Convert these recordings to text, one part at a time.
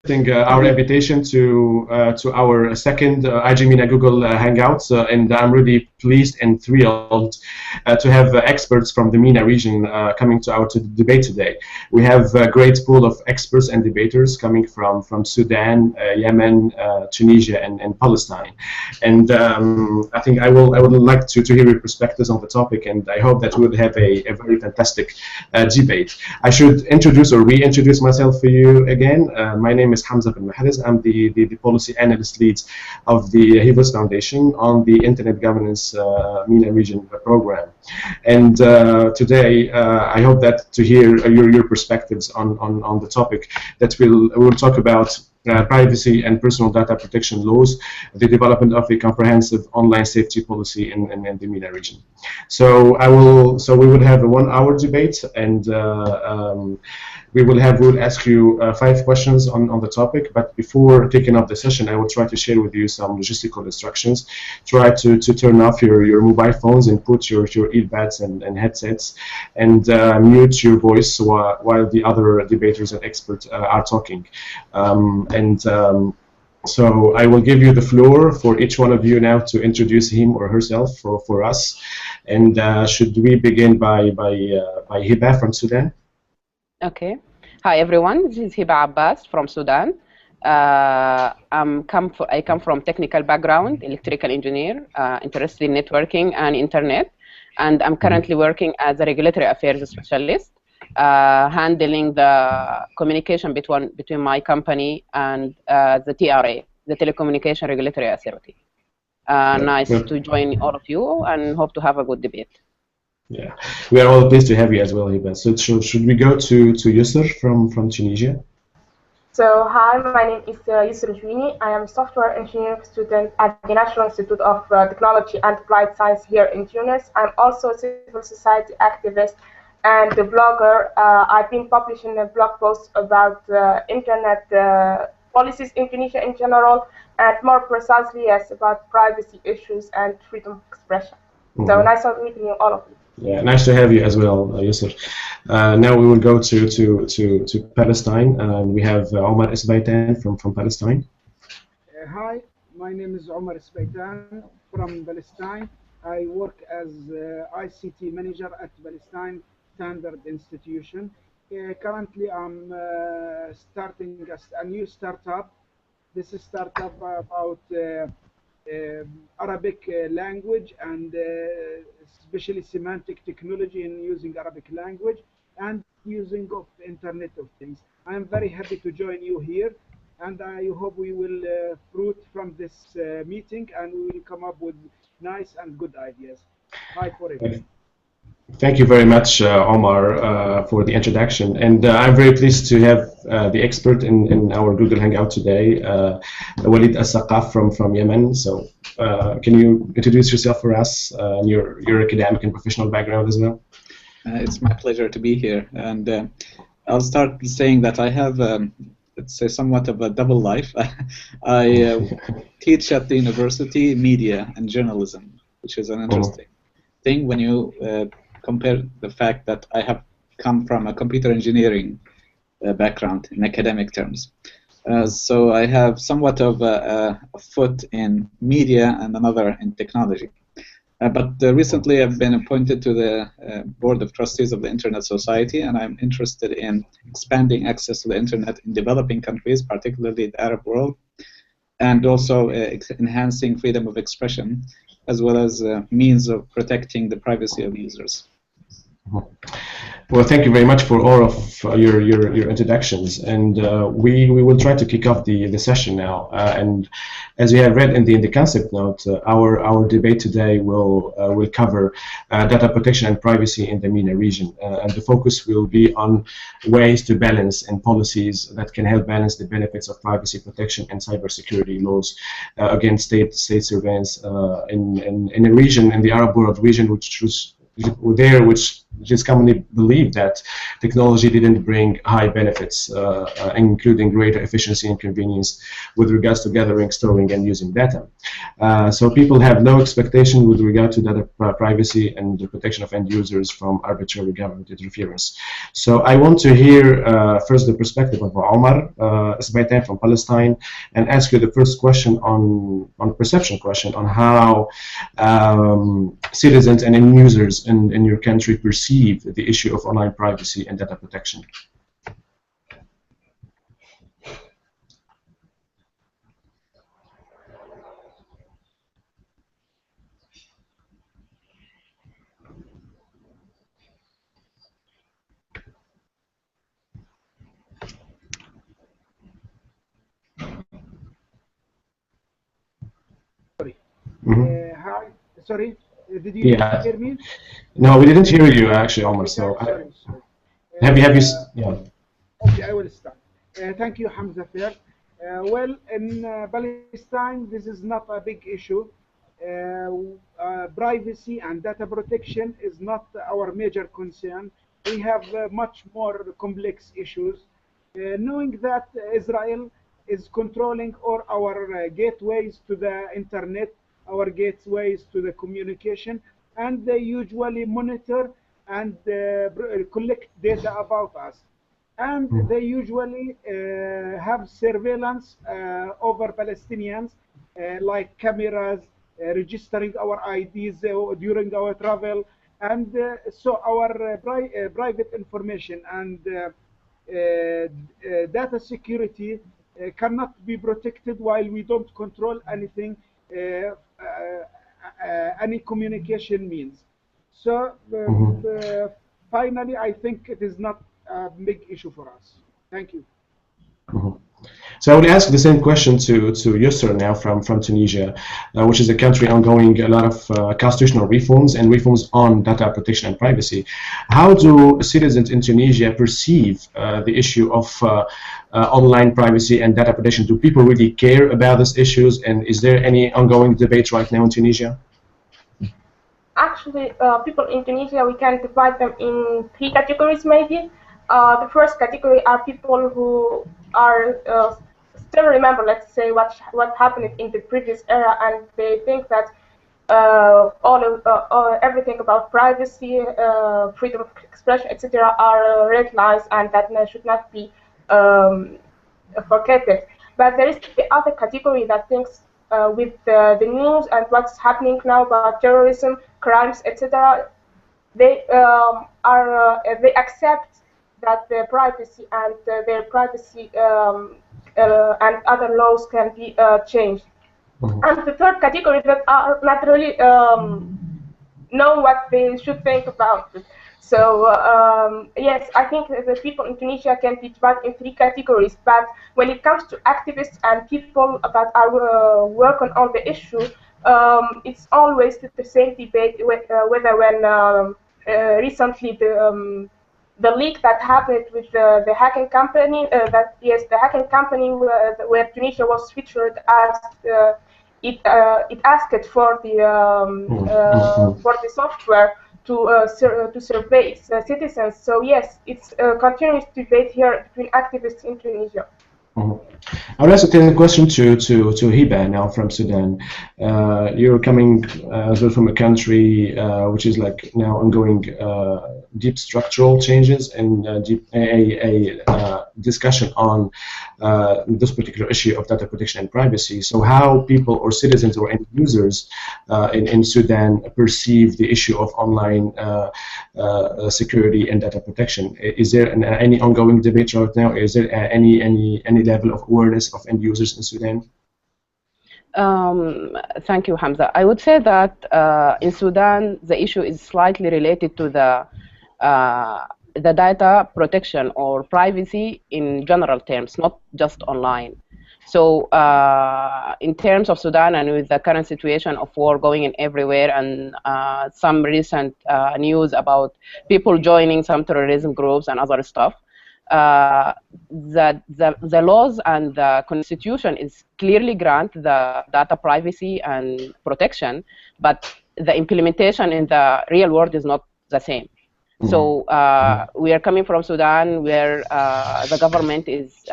our invitation to our second iGmena Google Hangouts, and I'm really pleased and thrilled to have experts from the MENA region coming to our debate today. We have a great pool of experts and debaters coming from Sudan, Yemen, Tunisia, and Palestine. And I think I would like to hear your perspectives on the topic, and I hope that we will have a very fantastic debate. I should introduce or reintroduce myself for you again. My name is Hamza bin Mahrez. I'm the policy analyst lead of the Hivos Foundation on the Internet Governance MENA region program. And today, I hope that to hear your perspectives on the topic that we'll talk about. Privacy and personal data protection laws, the development of a comprehensive online safety policy in the MENA region. So we will have a 1-hour debate, and we'll ask you 5 questions on the topic. But before kicking off the session, I will try to share with you some logistical instructions. Try to turn off your mobile phones and put your earbuds and headsets, and mute your voice while the other debaters and experts are talking. So I will give you the floor for each one of you now to introduce him or herself for us. And should we begin by Hiba from Sudan? Okay. Hi everyone. This is Hiba Abbas from Sudan. I come from technical background, electrical engineer, interested in networking and internet, and I'm currently working as a regulatory affairs specialist. Handling the communication between my company and the TRA, the Telecommunication Regulatory Authority. Nice to join all of you, and hope to have a good debate. Yeah, we are all pleased to have you as well, Hiba. So should we go to Yusr from Tunisia? So hi, my name is Yusr Jouini. I am a software engineering student at the National Institute of Technology and Applied Science here in Tunis. I'm also a civil society activist and a blogger. I've been publishing a blog post about internet policies in Tunisia in general, and more precisely, yes, about privacy issues and freedom of expression. So nice meeting you, all of you. Yeah, nice to have you as well, Yusr. Now we will go to Palestine. We have Omar Esbaitan from Palestine. Hi, my name is Omar Esbaitan from Palestine. I work as ICT manager at Palestine Standard Institution. Currently, I'm starting a new startup. This is startup about Arabic language and especially semantic technology in using Arabic language and using of Internet of Things. I am very happy to join you here, and I hope we will fruit from this meeting and we will come up with nice and good ideas. Hi for it. Thank you very much, Omar, for the introduction. And I'm very pleased to have the expert in our Google Hangout today, Walid Al-Saqaf from Yemen. So can you introduce yourself for us, your academic and professional background as well? It's my pleasure to be here. And I'll start saying that I have, let's say, somewhat of a double life. I teach at the university media and journalism, which is an interesting thing when you compare the fact that I have come from a computer engineering background in academic terms. So I have somewhat of a foot in media and another in technology. But recently I've been appointed to the Board of Trustees of the Internet Society, and I'm interested in expanding access to the Internet in developing countries, particularly the Arab world, and also enhancing freedom of expression, as well as means of protecting the privacy of users. Well, thank you very much for all of your introductions, and we will try to kick off the session now. And as you have read in the concept note, our debate today will cover data protection and privacy in the MENA region, and the focus will be on ways to balance and policies that can help balance the benefits of privacy protection and cybersecurity laws against state surveillance in a region, in the Arab world region, which it is commonly believed that technology didn't bring high benefits, including greater efficiency and convenience with regards to gathering, storing, and using data. So people have low expectation with regard to data privacy and the protection of end users from arbitrary government interference. So I want to hear first the perspective of Omar Sbaitan from Palestine, and ask you the first question on perception question on how citizens and end users in your country perceive the issue of online privacy and data protection. Hi, sorry, did you hear me? No, we didn't hear you actually, Omar. So sorry. Have you? Yeah. Okay, I will start. Thank you, Hamza. Well, in Palestine, this is not a big issue. Privacy and data protection is not our major concern. We have much more complex issues. Knowing that Israel is controlling all our gateways to the internet, our gateways to the communication, and they usually monitor and collect data about us. And they usually have surveillance over Palestinians, like cameras, registering our IDs during our travel, and so our private information and data security cannot be protected while we don't control anything, any communication means. So finally, I think it is not a big issue for us. Thank you. So I would ask the same question to Yusr now from Tunisia, which is a country ongoing a lot of constitutional reforms and reforms on data protection and privacy. How do citizens in Tunisia perceive the issue of online privacy and data protection? Do people really care about these issues, and is there any ongoing debate right now in Tunisia? Actually, people in Tunisia, we can divide them in three categories maybe. The first category are people who are still remember, let's say, what happened in the previous era, and they think that everything about privacy, freedom of expression, etc., are red lines, and that should not be forgotten. But there is the other category that thinks with the news and what's happening now about terrorism, crimes, etc., they they accept that their privacy and and other laws can be changed. And the third category that are not really know what they should think about it. So yes, I think the people in Tunisia can be divided in three categories. But when it comes to activists and people that are working on the issue, it's always the same debate whether when recently the leak that happened with the hacking company, the hacking company where Tunisia was featured as it asked for the software to survey citizens. So yes, it's a continuous debate here between activists in Tunisia. I would also take the question to Hiba now from Sudan. You're coming as well from a country which is like now ongoing deep structural changes and a discussion on this particular issue of data protection and privacy. So how people or citizens or end users in Sudan perceive the issue of online security and data protection? Is there any ongoing debate right now? Is there any level of awareness of end users in Sudan? Thank you, Hamza. I would say that in Sudan, the issue is slightly related to the data protection or privacy in general terms, not just online. So in terms of Sudan and with the current situation of war going in everywhere and some recent news about people joining some terrorism groups and other stuff, the laws and the constitution is clearly grant the data privacy and protection, but the implementation in the real world is not the same. So we are coming from Sudan, where the government is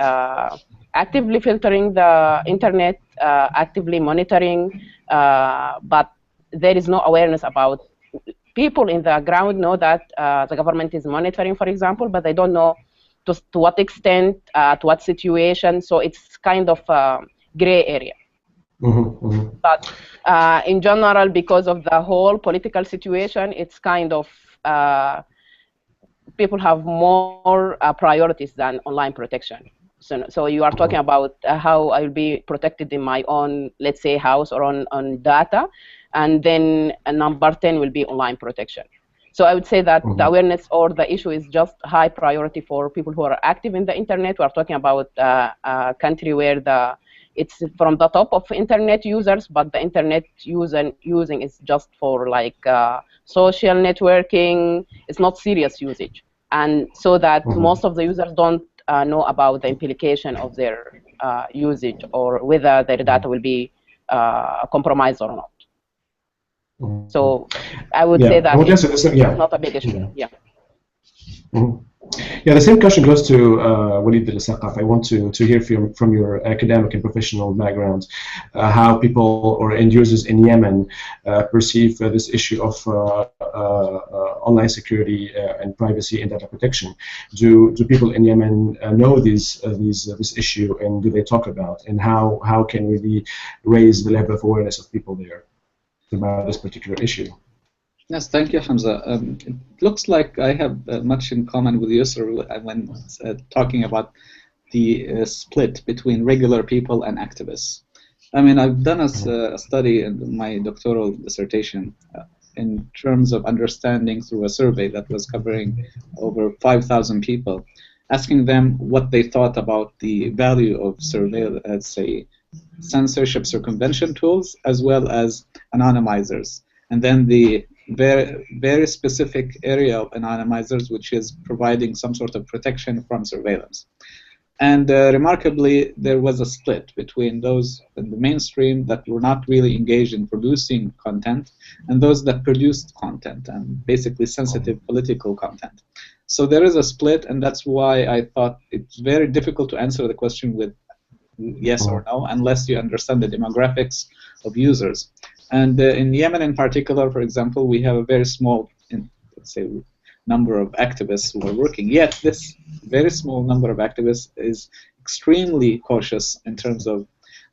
actively filtering the internet, actively monitoring, but there is no awareness about. People in the ground know that the government is monitoring, for example, but they don't know to what extent, to what situation. So it's kind of a gray area. But in general, because of the whole political situation, it's kind of people have more priorities than online protection. So you are talking about how I will be protected in my own, let's say, house or on data, and then number 10 will be online protection. So I would say that the awareness or the issue is just high priority for people who are active in the internet. We are talking about a country where it's from the top of internet users, but the internet using is just for like social networking. It's not serious usage, and so that most of the users don't know about the implication of their usage or whether their data will be compromised or not. So I would say that it's not a big issue. Yeah. Yeah, the same question goes to Walid al-Saqaf. I want to hear from your academic and professional background how people or end users in Yemen perceive this issue of online security and privacy and data protection. Do people in Yemen know this issue, and do they talk about, and how can we raise the level of awareness of people there about this particular issue? Yes, thank you, Hamza. It looks like I have much in common with Yusr when talking about the split between regular people and activists. I mean, I've done a study in my doctoral dissertation in terms of understanding through a survey that was covering over 5,000 people, asking them what they thought about the value of surveillance, say, censorship circumvention tools, as well as anonymizers. And then the very specific area of anonymizers, which is providing some sort of protection from surveillance. And remarkably, there was a split between those in the mainstream that were not really engaged in producing content and those that produced content, and basically sensitive political content. So there is a split, and that's why I thought it's very difficult to answer the question with yes or no unless you understand the demographics of users. And in Yemen in particular, for example, we have a very small, let's say, number of activists who are working. Yet this very small number of activists is extremely cautious in terms of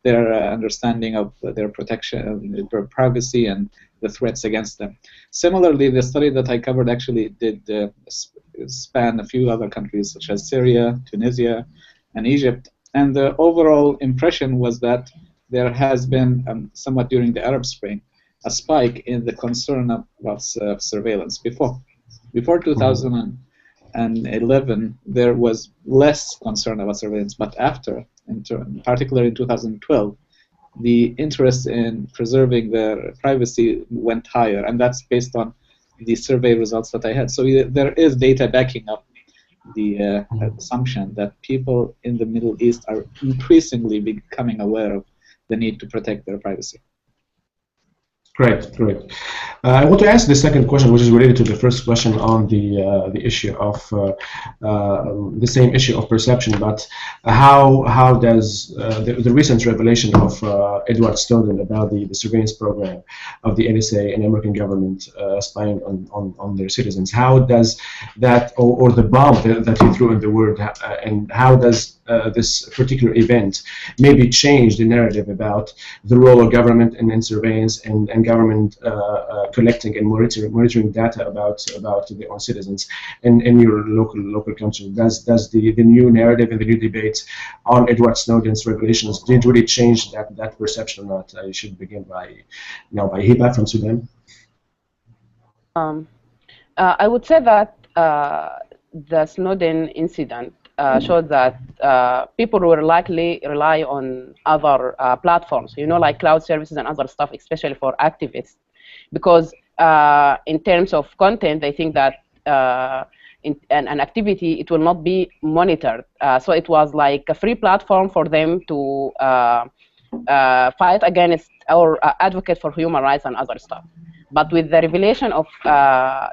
their understanding of their protection, their privacy, and the threats against them. Similarly, the study that I covered actually did span a few other countries such as Syria, Tunisia, and Egypt. And the overall impression was that there has been, somewhat during the Arab Spring, a spike in the concern about surveillance. Before 2011, there was less concern about surveillance, but after, particularly in 2012, the interest in preserving their privacy went higher, and that's based on the survey results that I had. So there is data backing up the assumption that people in the Middle East are increasingly becoming aware of the need to protect their privacy. Great, great. I want to ask the second question, which is related to the first question on the issue of the same issue of perception, but how does the recent revelation of Edward Snowden about the surveillance program of the NSA and American government spying on their citizens, how does that, or the bomb that he threw in the world, and how does this particular event maybe change the narrative about the role of government in surveillance and government collecting and monitoring data about their own citizens in your local country? Does the new narrative and the new debate on Edward Snowden's revelations did really change that perception or not? I should begin by Hiba from Sudan. I would say that the Snowden incident showed that people will likely rely on other platforms, like cloud services and other stuff, especially for activists, because in terms of content, they think that in an activity, it will not be monitored. So it was like a free platform for them to fight against or advocate for human rights and other stuff. But with the revelation of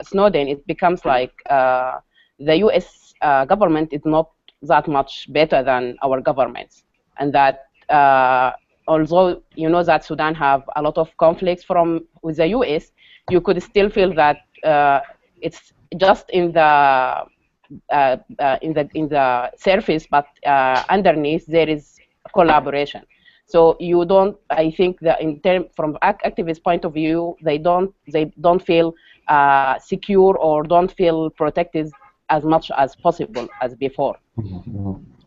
Snowden, it becomes like the U.S. Government is not that much better than our governments, and that although you know that Sudan have a lot of conflicts with the U.S., you could still feel that it's just in the surface, but underneath there is collaboration. So you don't. I think that from activist point of view, they don't feel secure or don't feel protected as much as possible as before.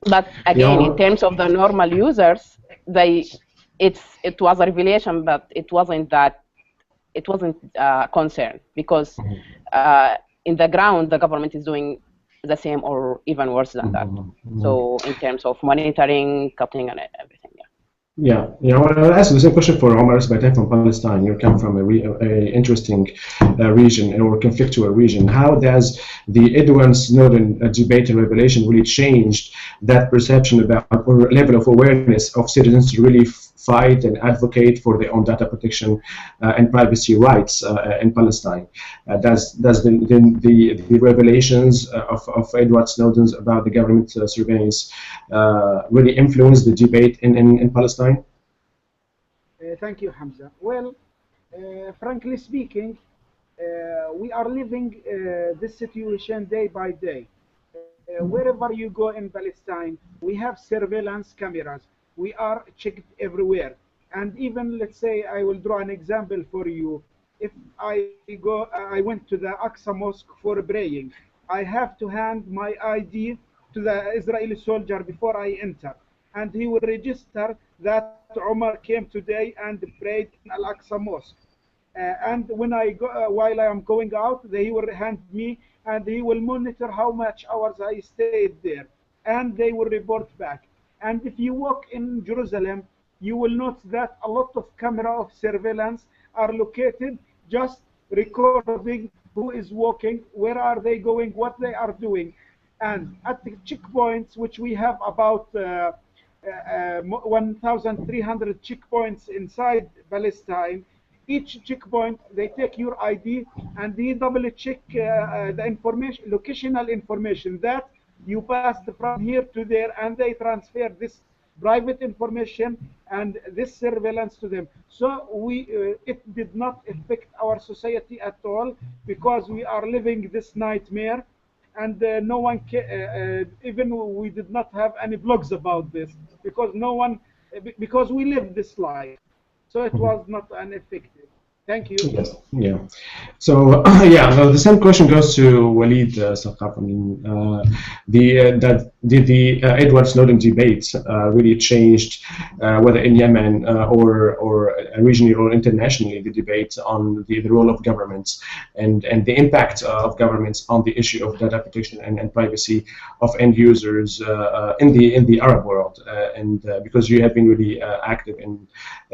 But again, in terms of the normal users, it was a revelation, but it wasn't concern, because in the ground the government is doing the same or even worse than that. So in terms of monitoring, cutting, and everything. Yeah, I'll ask the same question for Omar Esbaita from Palestine. You come from a interesting region or conflictual region. How does the Edward Snowden debate and revelation really changed that perception about or level of awareness of citizens to really fight and advocate for their own data protection and privacy rights in Palestine? Does the revelations of Edward Snowden's about the government surveillance really influence the debate in Palestine? Thank you, Hamza. Well, frankly speaking, we are living this situation day by day. Wherever you go in Palestine, we have surveillance cameras. We are checked everywhere. And even, let's say, I will draw an example for you. If I went to the Aqsa Mosque for praying, I have to hand my ID to the Israeli soldier before I enter, and he will register that Omar came today and prayed in Al-Aqsa Mosque. And when I go, while I am going out, he will hand me, and he will monitor how much hours I stayed there, and they will report back. And if you walk in Jerusalem, you will notice that a lot of camera of surveillance are located just recording who is walking, where are they going, what they are doing. And at the checkpoints, which we have about 1,300 checkpoints inside Palestine, each checkpoint, they take your ID and they double check the information, locational information that you passed from here to there, and they transfer this private information and this surveillance to them. So it did not affect our society at all, because we are living this nightmare, and no one even we did not have any blogs about this, because because we live this life. So it was not unaffected. Thank you. Yes. Yeah. So the same question goes to Walid Saqaf. I mean, did the Edward Snowden debate really changed whether in Yemen or regionally or internationally, the debate on the role of governments and the impact of governments on the issue of data protection and privacy of end users in the Arab world, and because you have been really active and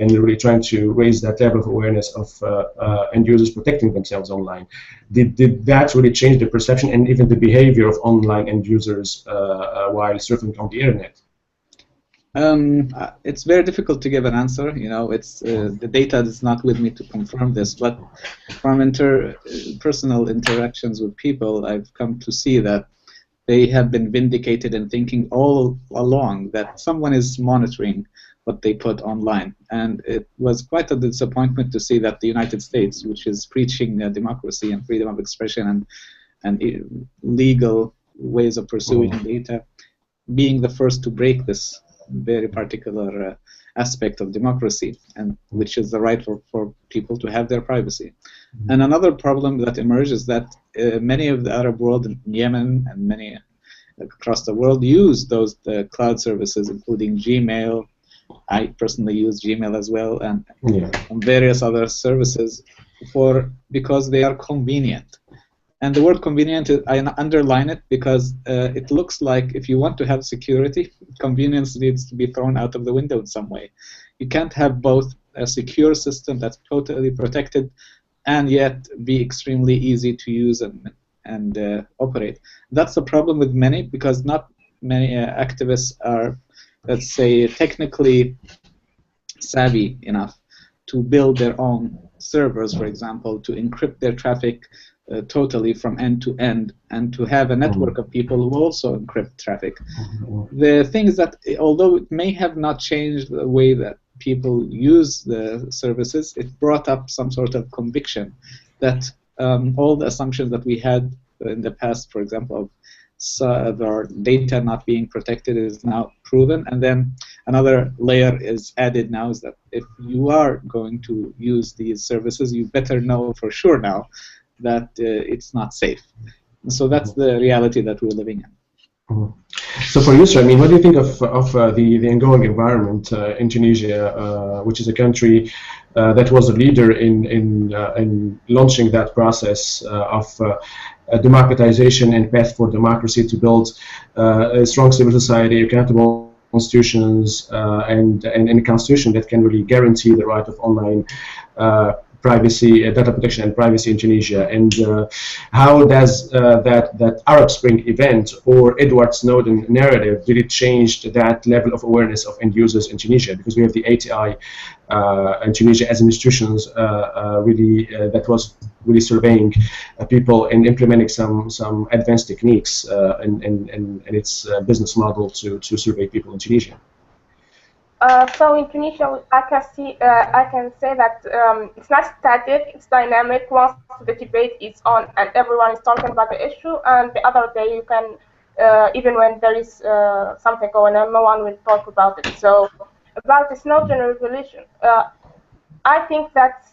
really trying to raise that level of awareness of end users protecting themselves online. Did that really change the perception and even the behavior of online end users while surfing on the internet? It's very difficult to give an answer. You know, it's the data is not with me to confirm this, but from personal interactions with people, I've come to see that they have been vindicated in thinking all along that someone is monitoring what they put online. And it was quite a disappointment to see that the United States, which is preaching democracy and freedom of expression and legal ways of pursuing data, being the first to break this very particular aspect of democracy, and which is the right for people to have their privacy. And another problem that emerges is that many of the Arab world, in Yemen and many across the world, use those cloud services, including Gmail. I personally use Gmail as well, and various other services because they are convenient. And the word convenient, I underline it because it looks like if you want to have security, convenience needs to be thrown out of the window in some way. You can't have both a secure system that's totally protected and yet be extremely easy to use and operate. That's the problem with many, because not many activists are, let's say, technically savvy enough to build their own servers, for example, to encrypt their traffic totally from end to end, and to have a network of people who also encrypt traffic. The thing is that although it may have not changed the way that people use the services, it brought up some sort of conviction that all the assumptions that we had in the past, for example, of our data not being protected, is now proven. And then another layer is added now, is that if you are going to use these services, you better know for sure now that it's not safe. And so that's the reality that we're living in. So for you, sir, I mean, what do you think of the ongoing environment in Tunisia, which is a country that was a leader in launching that process of democratization and path for democracy, to build a strong civil society, accountable institutions, and a constitution that can really guarantee the right of online privacy, data protection and privacy in Tunisia? And how does that Arab Spring event or Edward Snowden narrative, did it change that level of awareness of end users in Tunisia? Because we have the ATI in Tunisia as institutions really that was really surveying people and implementing some advanced techniques in its business model to survey people in Tunisia. So in Tunisia, I can say that it's not static; it's dynamic. Once the debate is on and everyone is talking about the issue, and the other day you can, even when there is something going on, no one will talk about it. So about the Snowden revelation, I think that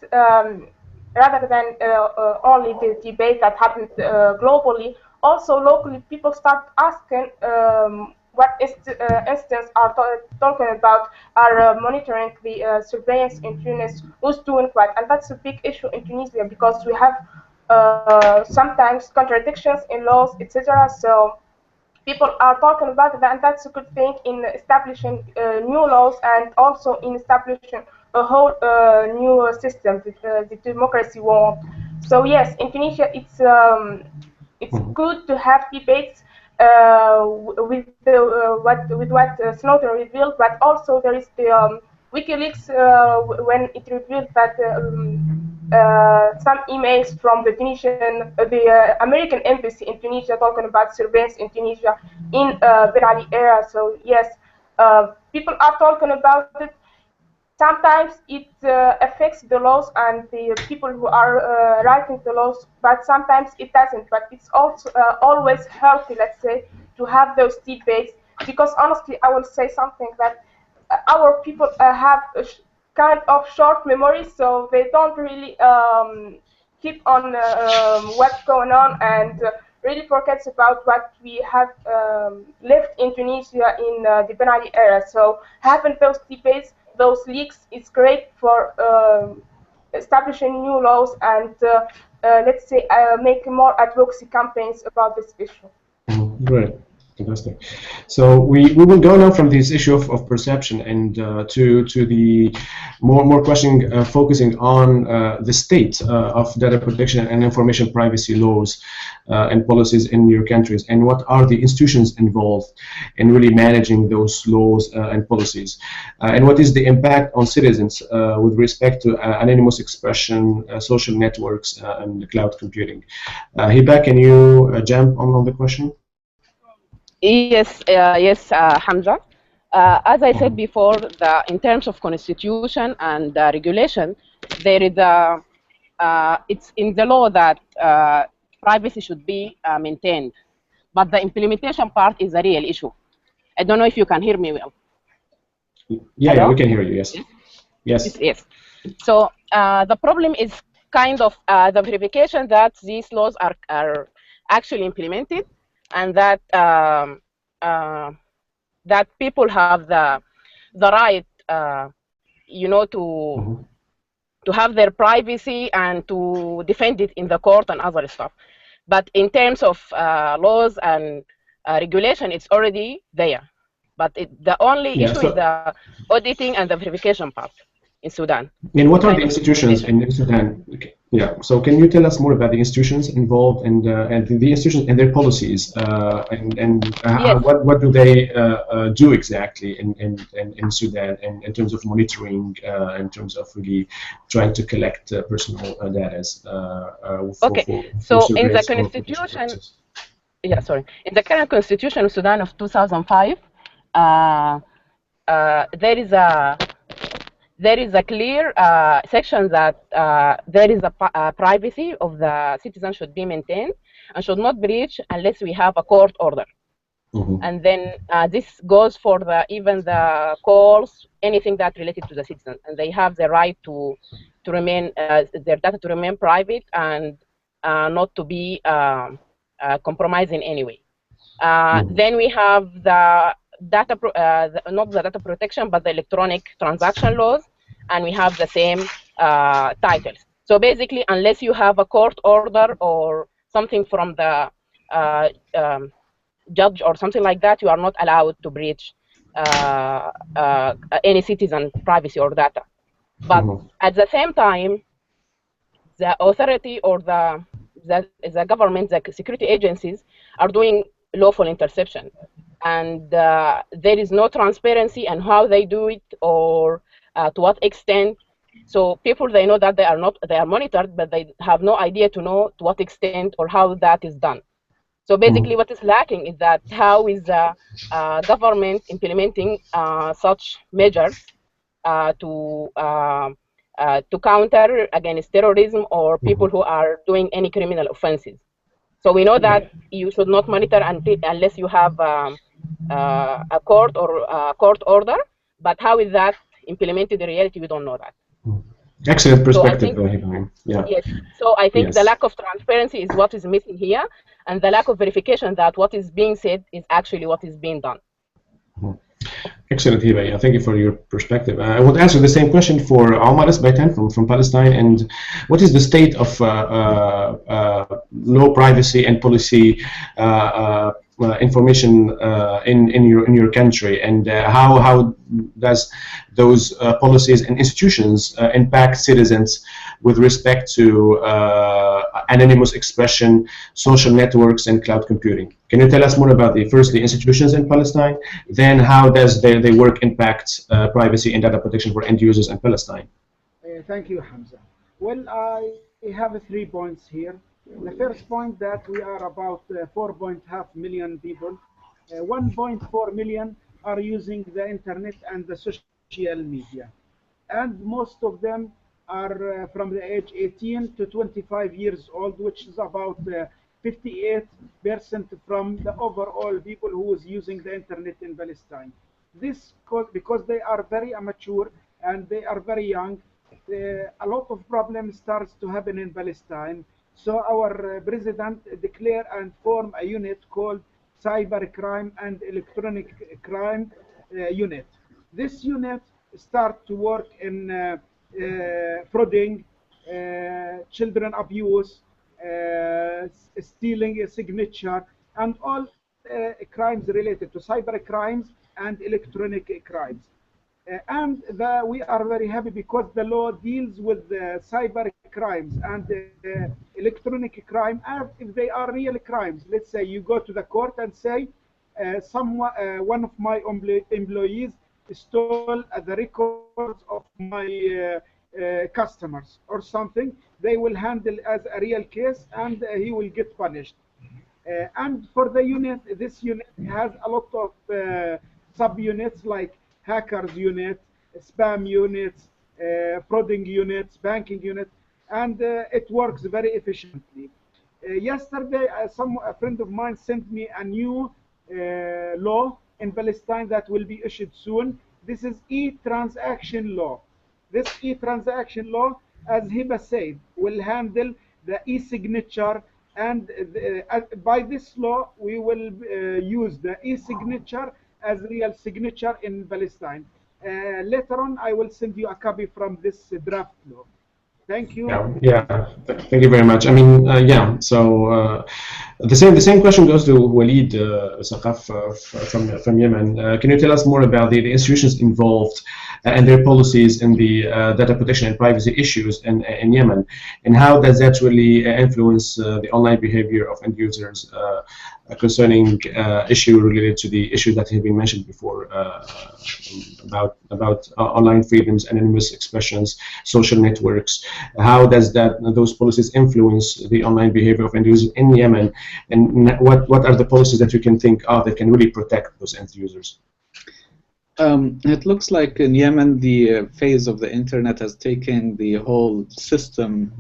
rather than only the debate that happened globally, also locally, people start asking. What instance are talking about, are monitoring the surveillance in Tunis, who's doing what, and that's a big issue in Tunisia because we have sometimes contradictions in laws, etc. So people are talking about that, and that's a good thing in establishing new laws and also in establishing a whole new system, the democracy wall. So yes, in Tunisia, it's good to have debates with what Snowden revealed, but also there is the WikiLeaks when it revealed that some emails from the Tunisian, the American embassy in Tunisia talking about surveillance in Tunisia in Ben Ali area. So yes, people are talking about it. Sometimes it affects the laws and the people who are writing the laws, but sometimes it doesn't. But it's also always healthy, let's say, to have those debates, because honestly, I will say something that our people have a kind of short memory, so they don't really keep on what's going on and really forgets about what we have left in Tunisia in the Ben Ali era. So having those debates, those leaks, is great for establishing new laws and let's say make more advocacy campaigns about this issue. Great. Fantastic. So we will go now from this issue of perception and to the more question focusing on the state of data protection and information privacy laws and policies in your countries, and what are the institutions involved in really managing those laws and policies, and what is the impact on citizens with respect to anonymous expression, social networks, and cloud computing. Hiba, can you jump on the question? Yes, Hamza. As I said before, in terms of constitution and regulation, there is it's in the law that privacy should be maintained, but the implementation part is a real issue. I don't know if you can hear me well. Yeah, we can hear you. Yes. Yes. Yes. So the problem is kind of the verification that these laws are actually implemented, and that that people have the right, you know, to have their privacy and to defend it in the court and other stuff. But in terms of laws and regulation, it's already there. But the only issue is the auditing and the verification part. in Sudan. And what are the institutions in Sudan? Okay. Yeah. So can you tell us more about the institutions involved and the institutions and their policies Yes. what do they do exactly in Sudan in terms of monitoring, in terms of really trying to collect personal data Okay. So in the surveys or constitution, in the current constitution of Sudan of 2005, there is a clear section that there is a privacy of the citizen should be maintained and should not breach unless we have a court order. And then this goes for even the calls, anything that related to the citizen, and they have the right to remain their data to remain private and not to be compromised in any way. Then we have the data, not the data protection, but the electronic transaction laws, and we have the same titles. So basically, unless you have a court order or something from the judge or something like that, you are not allowed to breach any citizen privacy or data. But at the same time, the authority or the government, the security agencies are doing lawful interception, and there is no transparency on how they do it or to what extent. So people, they know that they are monitored, but they have no idea to know to what extent or how that is done. So basically, what is lacking is that how is the government implementing such measures to counter against terrorism or people who are doing any criminal offenses. So we know that you should not monitor unless you have a court or a court order. But how is that implemented in reality? We don't know that. Excellent perspective. So yes. So I think the lack of transparency is what is missing here, and the lack of verification that what is being said is actually what is being done. Excellent, Hiba. Thank you for your perspective. I would answer the same question for Omar Esbaitan from Palestine. And what is the state of law, privacy, and policy information in your country, and how does those policies and institutions impact citizens with respect to anonymous expression, social networks, and cloud computing? Can you tell us more about the institutions in Palestine, then how does their work impact privacy and data protection for end users in Palestine? Thank you, Hamza. Well, I have 3 points here. The first point that we are about 4.5 million people. 1.4 million are using the internet and the social media. And most of them are from the age 18 to 25 years old, which is about 58% from the overall people who is using the internet in Palestine. This because they are very immature and they are very young. A lot of problems starts to happen in Palestine. So our president declared and formed a unit called Cyber Crime and Electronic Crime Unit. This unit starts to work in frauding, children abuse, stealing a signature, and all crimes related to cyber crimes and electronic crimes. We are very happy because the law deals with cyber crimes and electronic crime as if they are real crimes. Let's say you go to the court and say one of my employees stole the records of my customers or something. They will handle as a real case and he will get punished. And for the unit, this unit has a lot of sub-units like hackers unit, spam units, frauding units, banking units, and it works very efficiently. Yesterday, a friend of mine sent me a new law in Palestine that will be issued soon. This is e-transaction law. This e-transaction law, as Hiba said, will handle the e-signature, and by this law, we will use the e-signature as real signature in Palestine. Later on, I will send you a copy from this draft law. Thank you. Thank you very much. I mean, So the same question goes to Walid Saqaf from Yemen. Can you tell us more about the institutions involved and their policies in the data protection and privacy issues in Yemen, and how does that really influence the online behavior of end users concerning issue related to the issue that have been mentioned before about online freedoms, anonymous expressions, social networks. How does those policies influence the online behavior of end users in Yemen, and what are the policies that you can think of that can really protect those end users? It looks like in Yemen the phase of the internet has taken the whole system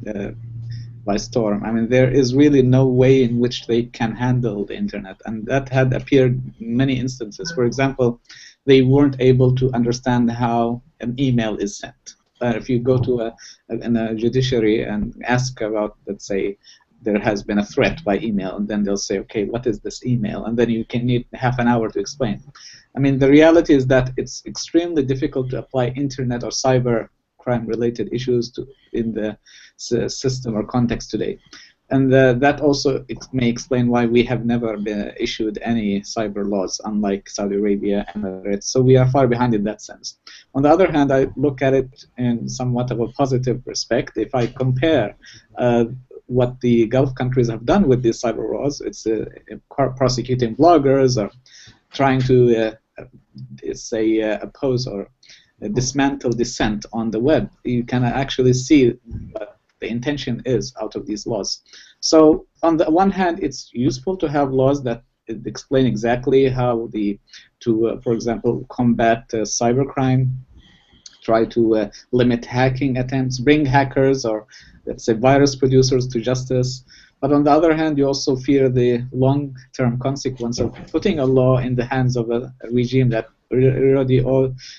by storm. I mean, there is really no way in which they can handle the internet, and that had appeared in many instances. For example, they weren't able to understand how an email is sent. If you go to a judiciary and ask about, let's say, there has been a threat by email, and then they'll say, okay, what is this email? And then you can need half an hour to explain. I mean, the reality is that it's extremely difficult to apply internet or cyber crime-related issues in the system or context today. And that also may explain why we have never been issued any cyber laws, unlike Saudi Arabia, Emirates. So we are far behind in that sense. On the other hand, I look at it in somewhat of a positive respect. If I compare what the Gulf countries have done with these cyber laws, it's prosecuting bloggers or trying to oppose or dismantle dissent on the web. You can actually see what the intention is out of these laws. So on the one hand, it's useful to have laws that explain exactly how for example, combat cybercrime, try to limit hacking attempts, bring hackers or, let's say, virus producers to justice. But on the other hand, you also fear the long-term consequence of putting a law in the hands of a regime that already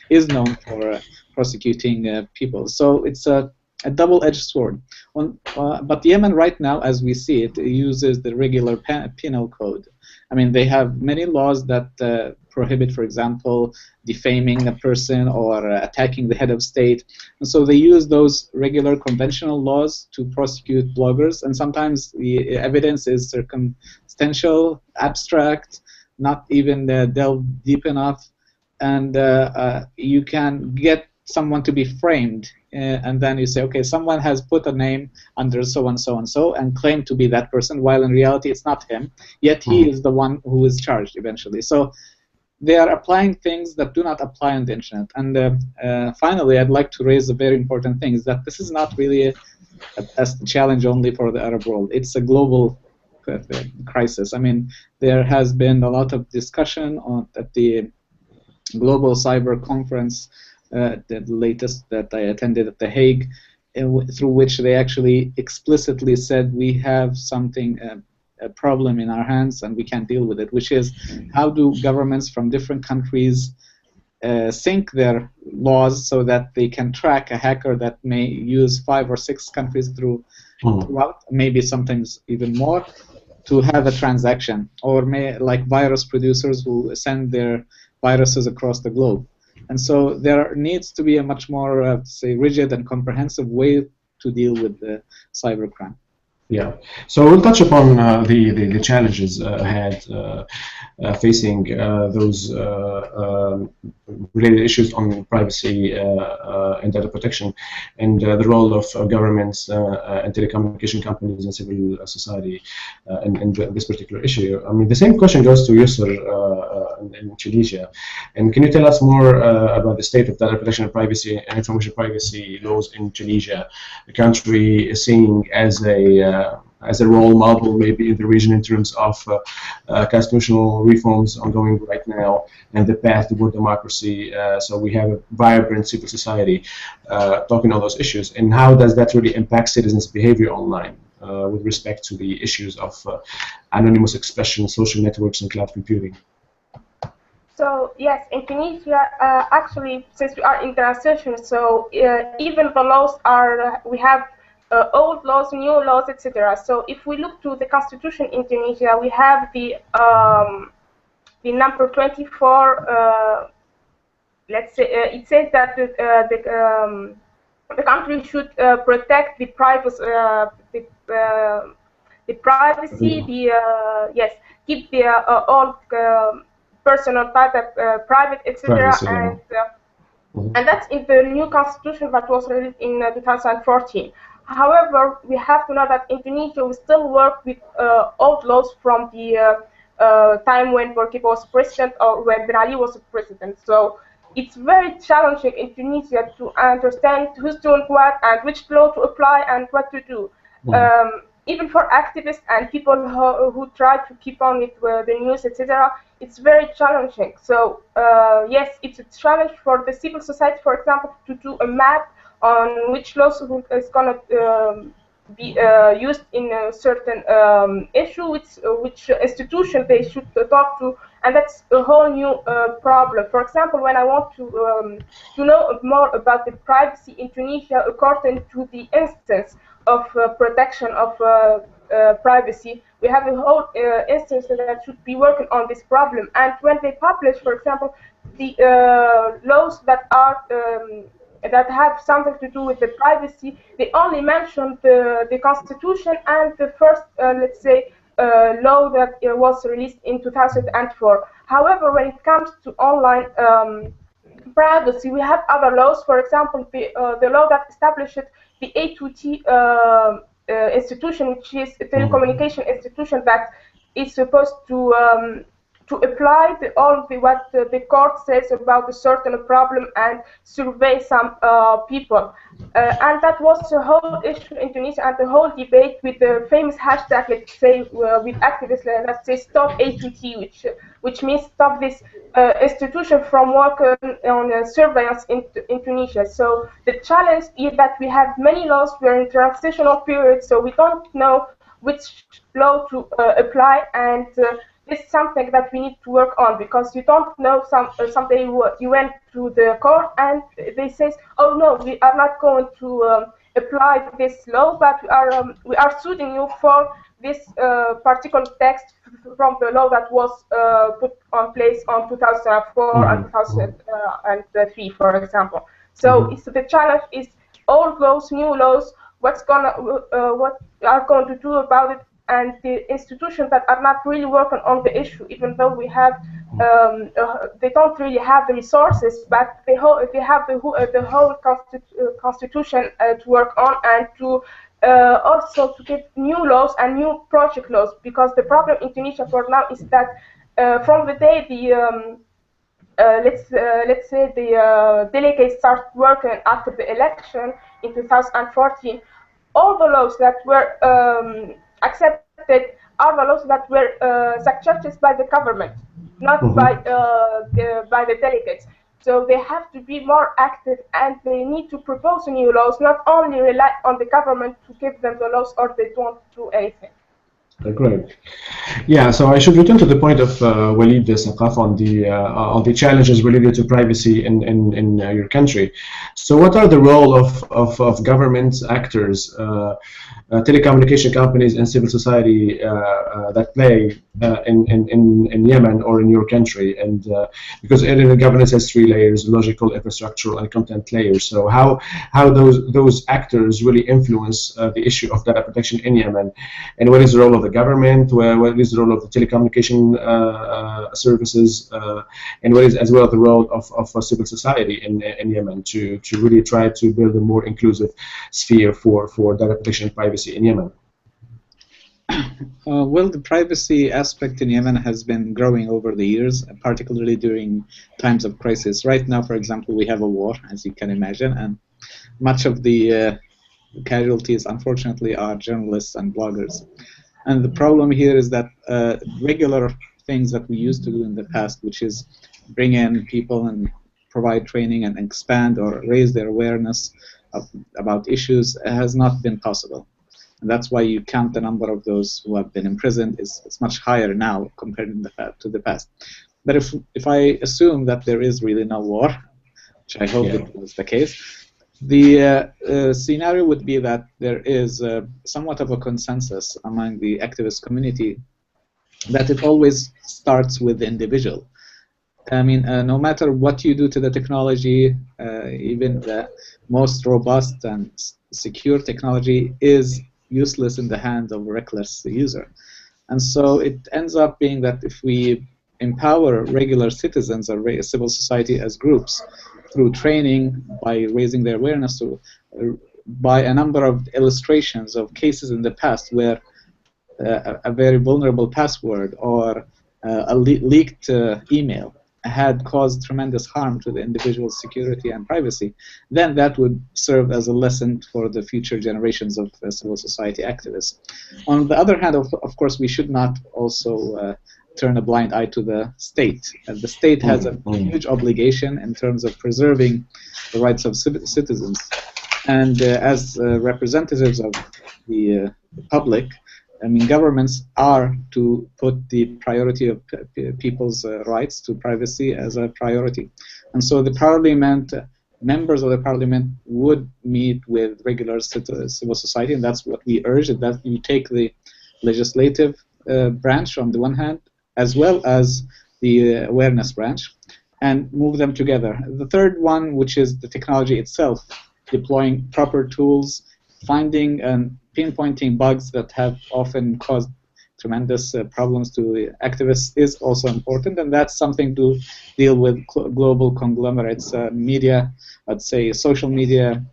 is known for prosecuting people. So it's a double-edged sword. But Yemen right now, as we see it, uses the regular penal code. I mean, they have many laws that prohibit, for example, defaming a person or attacking the head of state. And so they use those regular conventional laws to prosecute bloggers, and sometimes the evidence is circumstantial, abstract, not even delved deep enough, and you can get someone to be framed, and then you say, okay, someone has put a name under so and so and so and claimed to be that person, while in reality it's not him, yet he is the one who is charged eventually. So they are applying things that do not apply on the internet. And finally, I'd like to raise a very important thing, is that this is not really a challenge only for the Arab world. It's a global crisis. I mean, there has been a lot of discussion at the Global Cyber Conference, the latest that I attended at The Hague, through which they actually explicitly said we have something, a problem in our hands and we can't deal with it, which is how do governments from different countries sync their laws so that they can track a hacker that may use 5 or 6 countries throughout, maybe sometimes even more, to have a transaction, or like virus producers who send their viruses across the globe. And so there needs to be a much more, say, rigid and comprehensive way to deal with the cybercrime. Yeah, so we'll touch upon the challenges ahead facing those related issues on privacy and data protection, and the role of governments and telecommunication companies and civil society in this particular issue. I mean, the same question goes to Yusr in Tunisia. And can you tell us more about the state of data protection and privacy and information privacy laws in Tunisia, the country is seen as a role model maybe in the region in terms of constitutional reforms ongoing right now and the path toward democracy. So we have a vibrant civil society talking on those issues. And how does that really impact citizens' behavior online with respect to the issues of anonymous expression, social networks, and cloud computing? So yes, in Tunisia, actually, since we are in transition, so even the laws are, we have old laws, new laws, etc. So if we look to the constitution in Tunisia, we have the number 24. Let's say it says that the country should protect the privacy, keep the all personal data private, etc. And And that's in the new constitution that was released in 2014. However, we have to know that Indonesia will still work with old laws from the time when Burkiba was president or when Ben Ali was president. So it's very challenging in Tunisia to understand who's doing what and which law to apply and what to do. Even for activists and people who try to keep on with the news, etc., it's very challenging. So yes, it's a challenge for the civil society, for example, to do a map on which laws is going to be used in a certain issue, which institution they should talk to, and that's a whole new problem. For example, when I want to know more about the privacy in Tunisia according to the instance of protection of privacy, we have a whole instance that should be working on this problem. And when they publish, for example, the laws that are that have something to do with the privacy, they only mention the constitution and the first, let's say, law that was released in 2004. However, when it comes to online privacy, we have other laws. For example, the law that established the A2T institution, which is a telecommunication institution that is supposed to apply what the court says about a certain problem and survey some people. And that was a whole issue in Tunisia and the whole debate with the famous hashtag, let's say, with activists, let's say, stop A2T, which means stop this institution from working on surveillance in Tunisia. So the challenge is that we have many laws, we're in transitional period, so we don't know which law to apply, and this is something that we need to work on, because you don't know, someday you went to the court and they say, oh no, we are not going to apply this law, but we are suing you for this particular text from the law that was put on place on 2004 and 2003, for example. So it's, the challenge is all those new laws, what are going to do about it, and the institutions that are not really working on the issue, even though we have, they don't really have the resources, but they have the whole constitution to work on, and to also to get new laws and new project laws, because the problem in Tunisia for now is that from the day the let's say the delegates start working after the election in 2014, all the laws that were accepted are the laws that were suggested by the government, not by the delegates. So they have to be more active, and they need to propose new laws, not only rely on the government to give them the laws, or they don't do anything. Great. Yeah, so I should return to the point of Walid Saqaf on the challenges related to privacy in your country. So what are the role of government actors, telecommunication companies and civil society that play in Yemen or in your country? And because internet governance has 3 layers: logical, infrastructural, and content layers. So how those actors really influence the issue of data protection in Yemen, and what is the role of the government, what is the role of the telecommunication services, and what is as well the role of civil society in Yemen to really try to build a more inclusive sphere for data protection and privacy in Yemen? Well, the privacy aspect in Yemen has been growing over the years, particularly during times of crisis. Right now, for example, we have a war, as you can imagine, and much of the casualties, unfortunately, are journalists and bloggers. And the problem here is that regular things that we used to do in the past, which is bring in people and provide training and expand or raise their awareness about issues, has not been possible. And that's why you count the number of those who have been imprisoned is much higher now compared to the past. But if I assume that there is really no war, which I hope it was the case, the scenario would be that there is somewhat of a consensus among the activist community that it always starts with the individual. I mean, no matter what you do to the technology, even the most robust and secure technology is useless in the hands of a reckless user. And so it ends up being that if we empower regular civil society as groups through training, by raising their awareness, by a number of illustrations of cases in the past where a very vulnerable password or a leaked email had caused tremendous harm to the individual's security and privacy, then that would serve as a lesson for the future generations of civil society activists. On the other hand, of course, we should not also turn a blind eye to the state. The state has a huge obligation in terms of preserving the rights of citizens. And as representatives of the public, I mean, governments are to put the priority of people's rights to privacy as a priority. And so the parliament, members of the parliament would meet with regular civil society, and that's what we urge, that you take the legislative branch on the one hand, as well as the awareness branch, and move them together. The third one, which is the technology itself, deploying proper tools, finding and pinpointing bugs that have often caused tremendous problems to activists is also important, and that's something to deal with global conglomerates, media, I'd say social media,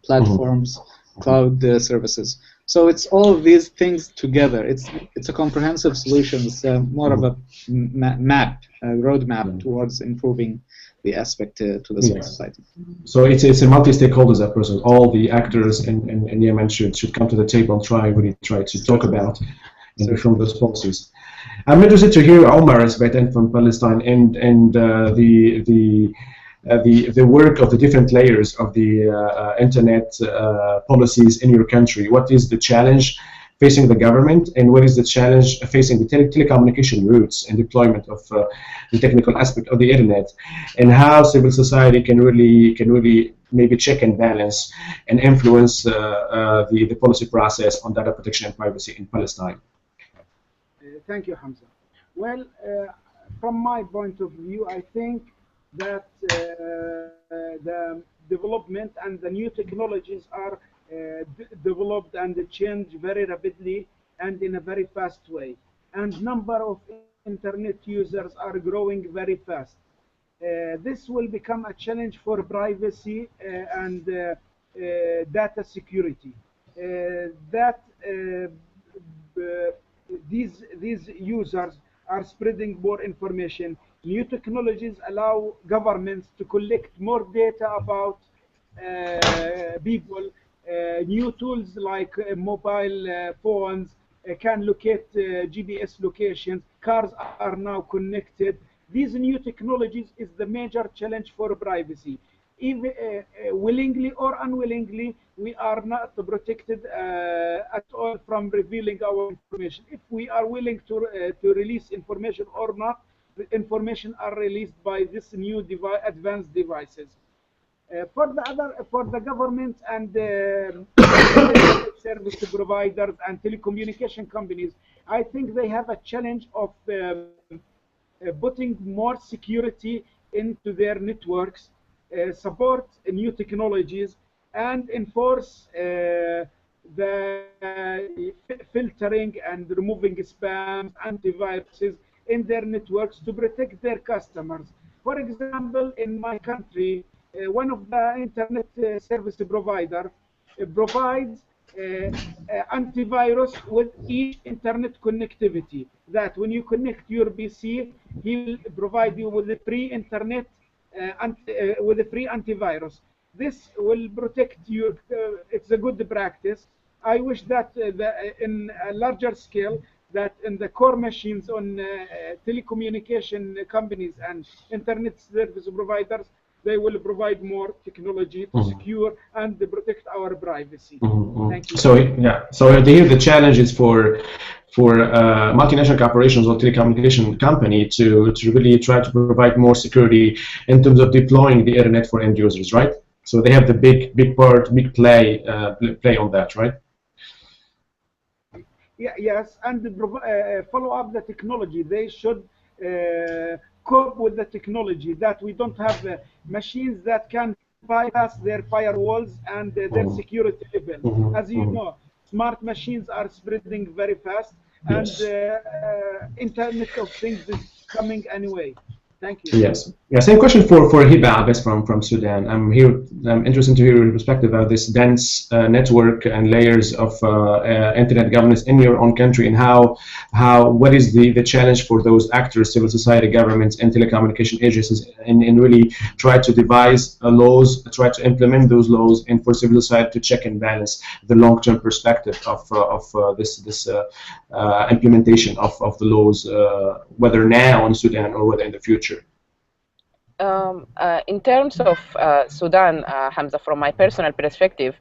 platforms, cloud services. So it's all of these things together. It's a comprehensive solution. It's more of a map, a roadmap towards improving the aspect to the civil society. So it's a multi-stakeholders approach. All the actors in Yemen should come to the table and really try to talk about and reform those policies. I'm interested to hear Omar's veteran from Palestine and the work of the different layers of the internet policies in your country. What is the challenge facing the government, and what is the challenge facing the telecommunication routes and deployment of the technical aspect of the internet, and how civil society can really maybe check and balance and influence the policy process on data protection and privacy in Palestine? Thank you, Hamza. Well, from my point of view, I think that the development and the new technologies are developed and change very rapidly and in a very fast way. And number of internet users are growing very fast. This will become a challenge for privacy and data security. These users are spreading more information. New technologies allow governments to collect more data about people. New tools like mobile phones can locate GPS locations. Cars are now connected. These new technologies is the major challenge for privacy. Even willingly or unwillingly, we are not protected at all from revealing our information. If we are willing to release information or not, the information are released by this new advanced devices. For the government and service providers and telecommunication companies, I think they have a challenge of putting more security into their networks, support new technologies, and enforce the filtering and removing spam, antiviruses in their networks to protect their customers. For example, in my country, one of the internet service provider provides antivirus with each internet connectivity. That when you connect your PC, he will provide you with a free internet with a free antivirus. This will protect you. It's a good practice. I wish that in a larger scale, that in the core machines on telecommunication companies and internet service providers, they will provide more technology to secure and protect our privacy. Thank you. So here the challenge is for multinational corporations or telecommunication company to really try to provide more security in terms of deploying the internet for end users, right? So they have the big play on that, right? Yeah, yes, and follow up the technology. They should cope with the technology, that we don't have machines that can bypass their firewalls and their security level. As you know, smart machines are spreading very fast, and Internet of Things is coming anyway. Thank you. Yes. Yeah. Same question for Hiba Abbas from Sudan. I'm interested to hear your perspective about this dense network and layers of internet governance in your own country, and what is the challenge for those actors, civil society, governments, and telecommunication agencies, and really try to devise laws, try to implement those laws, and for civil society to check and balance the long-term perspective of this implementation of the laws, whether now in Sudan or whether in the future. In terms of Sudan, Hamza, from my personal perspective,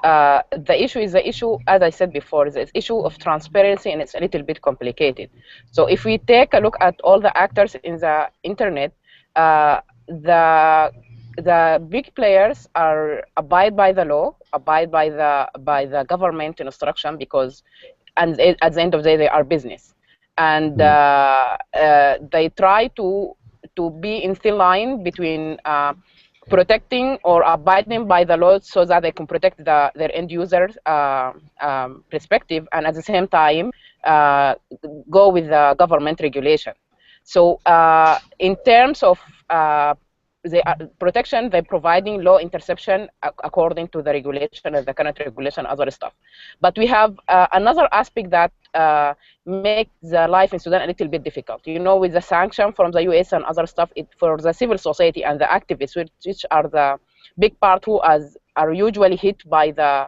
the issue is the issue, as I said before, is the issue of transparency, and it's a little bit complicated. So if we take a look at all the actors in the internet, the big players abide by the law, abide by the government instruction, because, and at the end of the day, they are business, and they try to be in thin line between protecting or abiding by the law so that they can protect their end users' perspective, and at the same time go with the government regulation. So in terms of protection, they're providing law interception according to the regulation, the current regulation, other stuff. But we have another aspect that makes the life in Sudan a little bit difficult. You know, with the sanction from the US and other stuff, for the civil society and the activists, which are the big part who are usually hit by the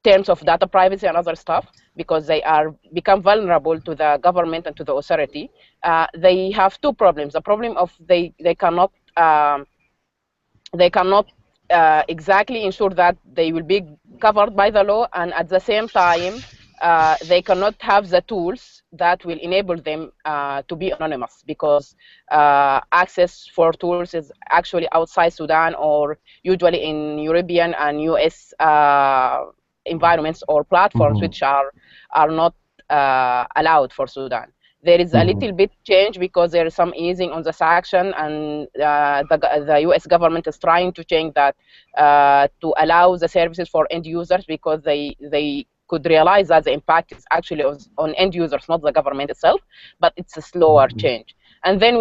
terms of data privacy and other stuff, because they become vulnerable to the government and to the authority. They have two problems. The problem of they cannot exactly ensure that they will be covered by the law, and at the same time they cannot have the tools that will enable them to be anonymous, because access for tools is actually outside Sudan, or usually in European and US environments or platforms, which are not allowed for Sudan. There is a little bit change because there is some easing on the sanction, and the US government is trying to change that to allow the services for end users, because they could realize that the impact is actually on end users, not the government itself, but it's a slower change. And then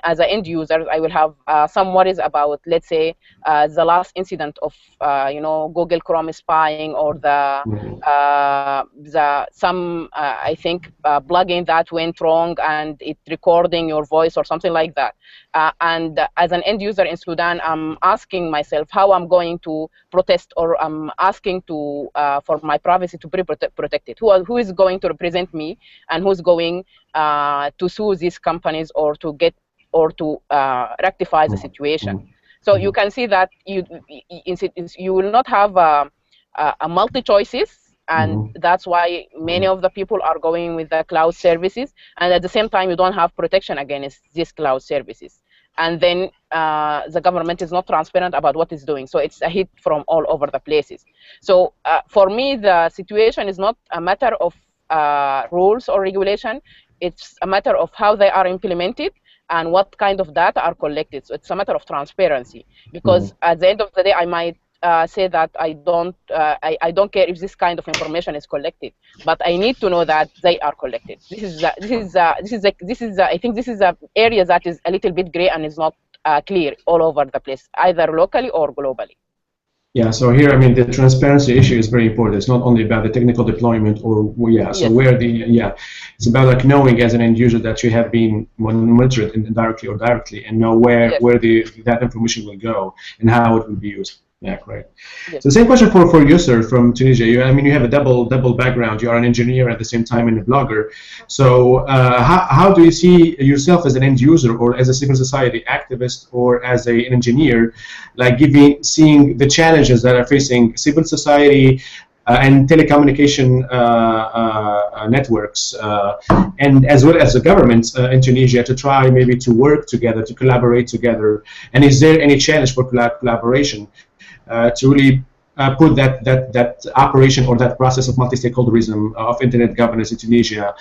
as an end user, I will have some worries about, let's say, the last incident of Google Chrome spying, or I think plugging that went wrong and it recording your voice or something like that. And as an end user in Sudan, I'm asking myself how I'm going to protest, or I'm asking for my privacy to be protected. Who is going to represent me, and who's going to sue these companies, or to rectify the situation? So you can see that you will not have a multi choices, and that's why many of the people are going with the cloud services, and at the same time you don't have protection against these cloud services. And then the government is not transparent about what it's doing, so it's a hit from all over the places. So for me, the situation is not a matter of rules or regulation. It's a matter of how they are implemented and what kind of data are collected. So it's a matter of transparency, because at the end of the day, I might say that I don't care if this kind of information is collected, but I need to know that they are collected. I think this is an area that is a little bit gray and is not clear all over the place, either locally or globally. Yeah, so here, I mean, the transparency issue is very important. It's not only about the technical deployment, or so where it's about like knowing as an end user that you have been monitored indirectly or directly, and know where that information will go and how it will be used. Yeah, great. Yes. So same question for Yusr from Tunisia. I mean, you have a double background. You are an engineer at the same time and a blogger. So how do you see yourself as an end user, or as a civil society activist, or as an engineer, like seeing the challenges that are facing civil society and telecommunication networks, and as well as the government in Tunisia, to try maybe to work together, to collaborate together? And is there any challenge for collaboration to really put that operation or that process of multi-stakeholderism of internet governance in Tunisia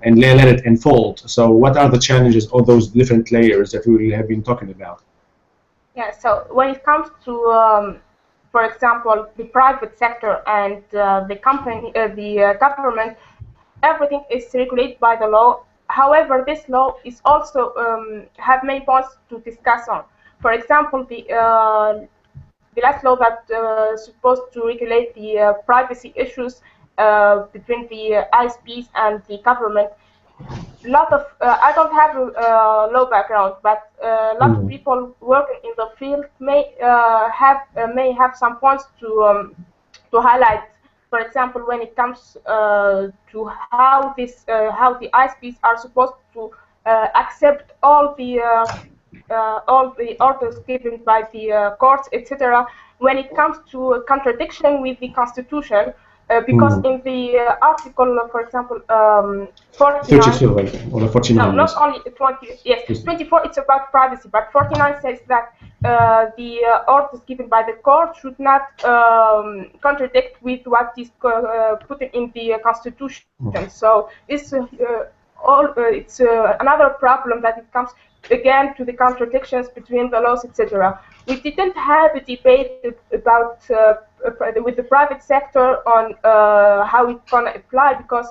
and let it unfold? So what are the challenges of those different layers that we have been talking about? Yeah, so when it comes to, for example, the private sector and the government, everything is regulated by the law, However, this law is also have many points to discuss on. For example, the last law that supposed to regulate the privacy issues between the ISPs and the government. Lot of I don't have a law background, but a lot of people working in the field may have some points to highlight. For example, when it comes to how the ISPs are supposed to accept all the orders given by the courts, etc. When it comes to a contradiction with the constitution, because in the article, for example, 49, 32 or 49. no, not only 20. Yes, 24. It's about privacy, but 49 says that the orders given by the court should not contradict with what is put in the constitution. So this it's another problem that it comes again to the contradictions between the laws, etc. We didn't have a debate about with the private sector on how it's gonna apply, because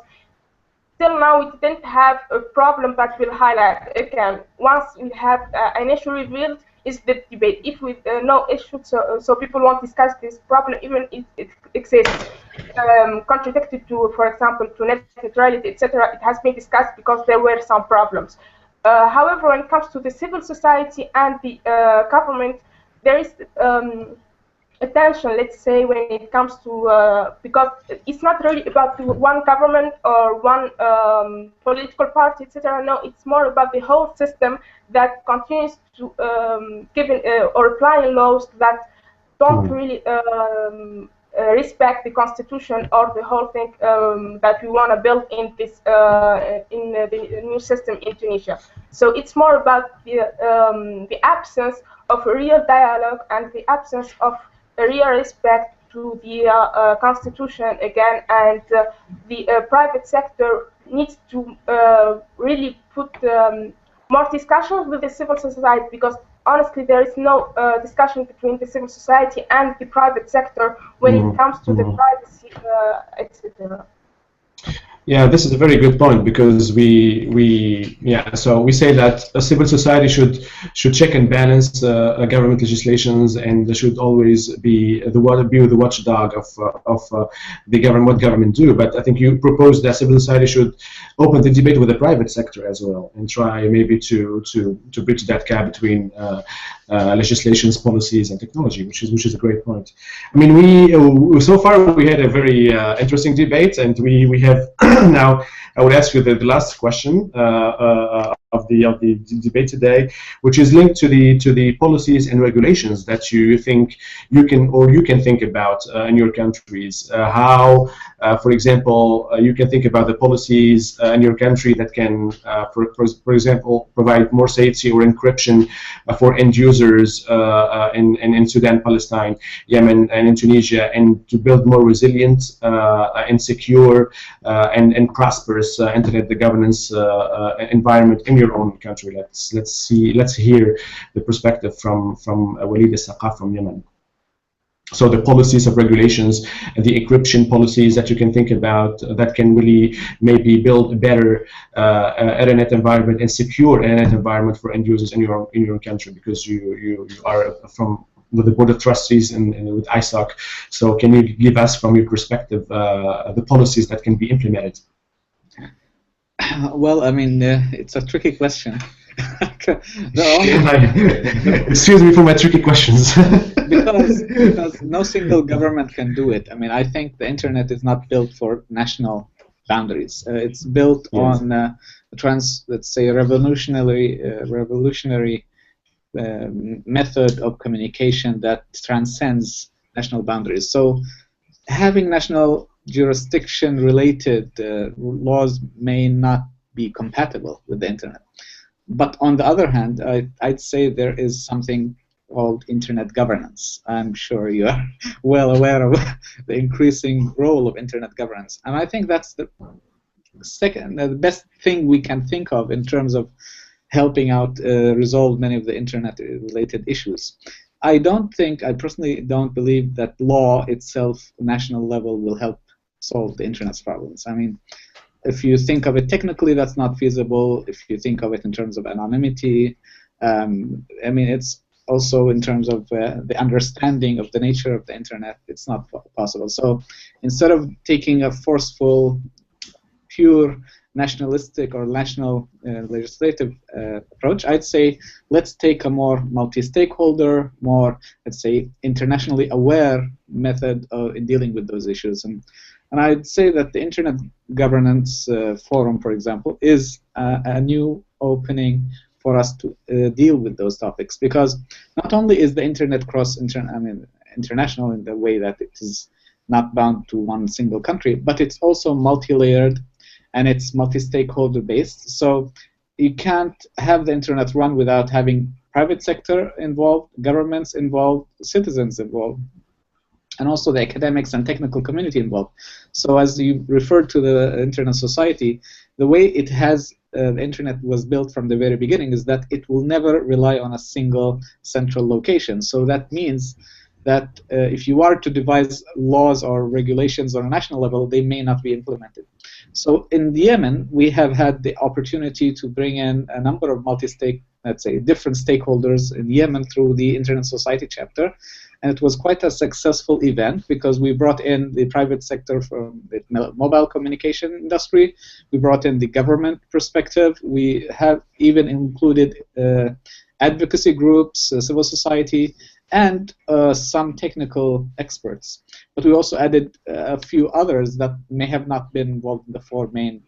till now we didn't have a problem that will highlight again. Once we have an issue revealed, is the debate. If we no issue, so people won't discuss this problem, even if it exists. Contradicted to, for example, to net neutrality, etc. It has been discussed because there were some problems. However, when it comes to the civil society and the government, there is attention, let's say, when it comes to because it's not really about one government or one political party, etc. No, it's more about the whole system that continues to give or applying laws that don't really respect the constitution or the whole thing that we want to build in this in the new system in Tunisia. So it's more about the absence of a real dialogue and the absence of a real respect to the constitution again, and the private sector needs to really put more discussions with the civil society, because honestly there is no discussion between the civil society and the private sector when it comes to the privacy, etc. Yeah, this is a very good point, because so we say that a civil society should check and balance government legislations, and should always be the watchdog of the government, what government do. But I think you propose that civil society should open the debate with the private sector as well, and try maybe to bridge that gap between legislations, policies, and technology, which is a great point. I mean, we so far we had a very interesting debate, and we have now. I would ask you the last question of the debate today, which is linked to the policies and regulations that you think you can think about in your countries. How, for example, you can think about the policies in your country that can, for example, provide more safety or encryption for end users in Sudan, Palestine, Yemen, and in Tunisia, and to build more resilient and secure and prosperous internet governance environment in your own country. Let's hear the perspective from Walid al-Saqaf from Yemen. So the policies of regulations and the encryption policies that you can think about that can really maybe build a better internet environment and secure internet environment for end users in your country, because you are with the Board of Trustees and with ISOC. So can you give us, from your perspective, the policies that can be implemented? Well, I mean, it's a tricky question. Excuse me for my tricky questions. because no single government can do it. I mean, I think the internet is not built for national boundaries. It's built on let's say, a revolutionary method of communication that transcends national boundaries. So having national jurisdiction-related laws may not be compatible with the internet. But on the other hand, I'd say there is something called internet governance. I'm sure you are well aware of the increasing role of internet governance. And I think that's the best thing we can think of in terms of helping out resolve many of the internet-related issues. I personally don't believe that law itself, national level, will help solve the internet's problems. I mean, if you think of it technically, that's not feasible. If you think of it in terms of anonymity, I mean, it's also in terms of the understanding of the nature of the internet, it's not possible. So instead of taking a forceful, pure nationalistic or national legislative approach, I'd say let's take a more multi-stakeholder, more, let's say, internationally aware method in dealing with those issues. And I'd say that the Internet Governance Forum, for example, is a new opening for us to deal with those topics, because not only is the Internet international in the way that it is not bound to one single country, but it's also multi-layered and it's multi-stakeholder based. So you can't have the Internet run without having private sector involved, governments involved, citizens involved, and also the academics and technical community involved. So as you referred to the Internet Society, the way it has the Internet was built from the very beginning is that it will never rely on a single central location. So that means that if you are to devise laws or regulations on a national level, they may not be implemented. So in Yemen, we have had the opportunity to bring in a number of let's say, different stakeholders in Yemen through the Internet Society chapter. And it was quite a successful event because we brought in the private sector from the mobile communication industry. We brought in the government perspective. We have even included advocacy groups, civil society, and some technical experts. But we also added a few others that may have not been involved in the four main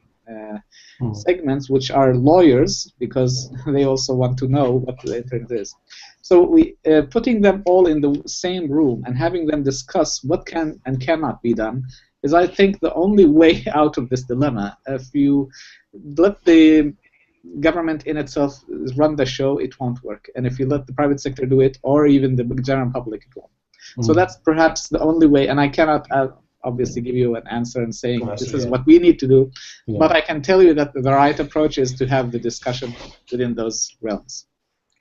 segments, which are lawyers, because they also want to know what the Internet is. So we putting them all in the same room and having them discuss what can and cannot be done is, I think, the only way out of this dilemma. If you let the government in itself run the show, it won't work. And if you let the private sector do it, or even the general public, it won't. So that's perhaps the only way, and I cannot obviously give you an answer and saying this is what we need to do, but I can tell you that the right approach is to have the discussion within those realms.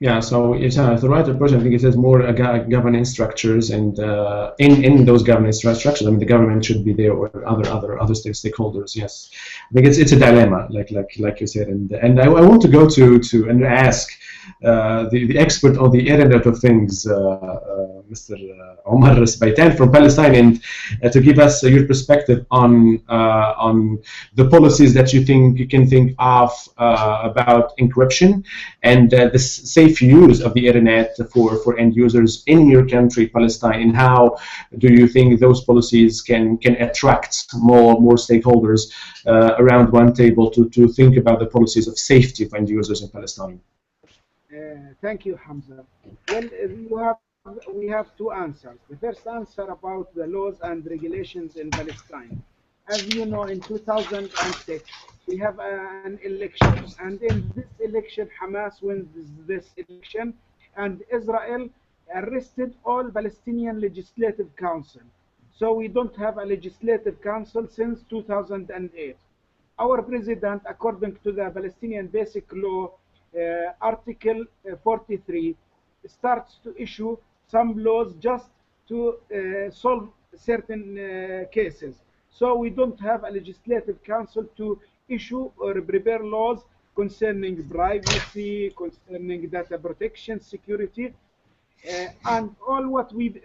Yeah, so it's the right approach. I think it has more governance structures, and in those governance structures, I mean, the government should be there, or other stakeholders. Yes, I think it's a dilemma, like you said, and I want to go to and ask the expert on the Internet of Things, Mr. Omar Sbaitan from Palestine, and to give us your perspective on the policies that you can think of about encryption and the safe use of the Internet for end users in your country, Palestine, and how do you think those policies can attract more stakeholders around one table to think about the policies of safety of end users in Palestine? Thank you, Hamza. Well, we have two answers. The first answer about the laws and regulations in Palestine. As you know, in 2006, we have an election, and in this election, Hamas wins this election, and Israel arrested all Palestinian Legislative Council. So we don't have a Legislative Council since 2008. Our president, according to the Palestinian Basic Law, Article 43, starts to issue some laws just to solve certain cases. So we don't have a legislative council to issue or prepare laws concerning privacy, concerning data protection, security, and all what we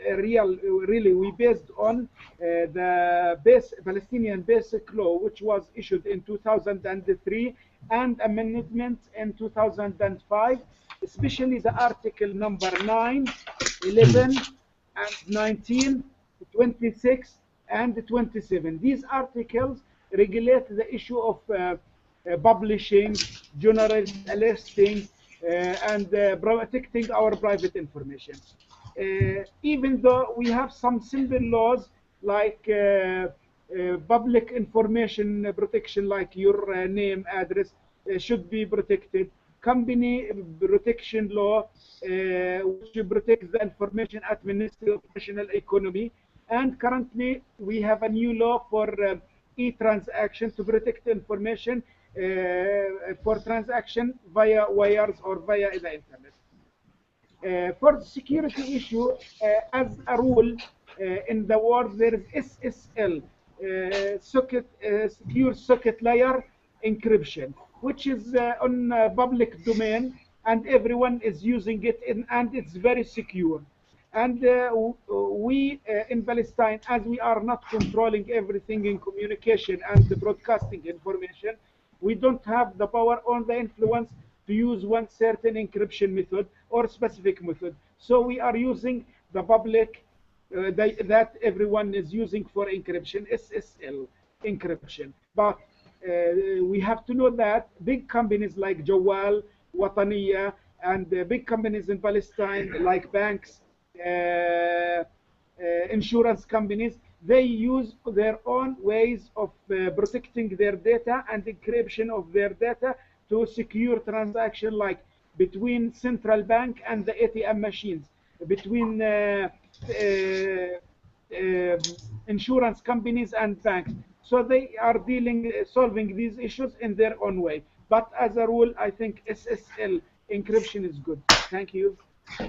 we based on the Palestinian Basic Law, which was issued in 2003 and amendments in 2005, especially the article number 9, 11, and 19, 26, and 27. These articles regulate the issue of publishing, journalists arresting, and protecting our private information. Even though we have some simple laws like public information protection, like your name, address should be protected. Company protection law, which protects the information administrative, professional, economy. And currently, we have a new law for e-transaction to protect information for transaction via wires or via the internet. For the security issue, as a rule in the world, there is SSL, secure socket layer encryption, which is on public domain, and everyone is using it, and it's very secure. And we in Palestine, as we are not controlling everything in communication and the broadcasting information, we don't have the power or the influence to use one certain encryption method or specific method. So we are using the public that everyone is using for encryption, SSL encryption. But we have to know that big companies like Jawal, Wataniya, and big companies in Palestine like banks, insurance companies, they use their own ways of protecting their data and encryption of their data to secure transaction, like between central bank and the ATM machines, between insurance companies and banks. So they are solving these issues in their own way. But as a rule, I think SSL encryption is good. Thank you.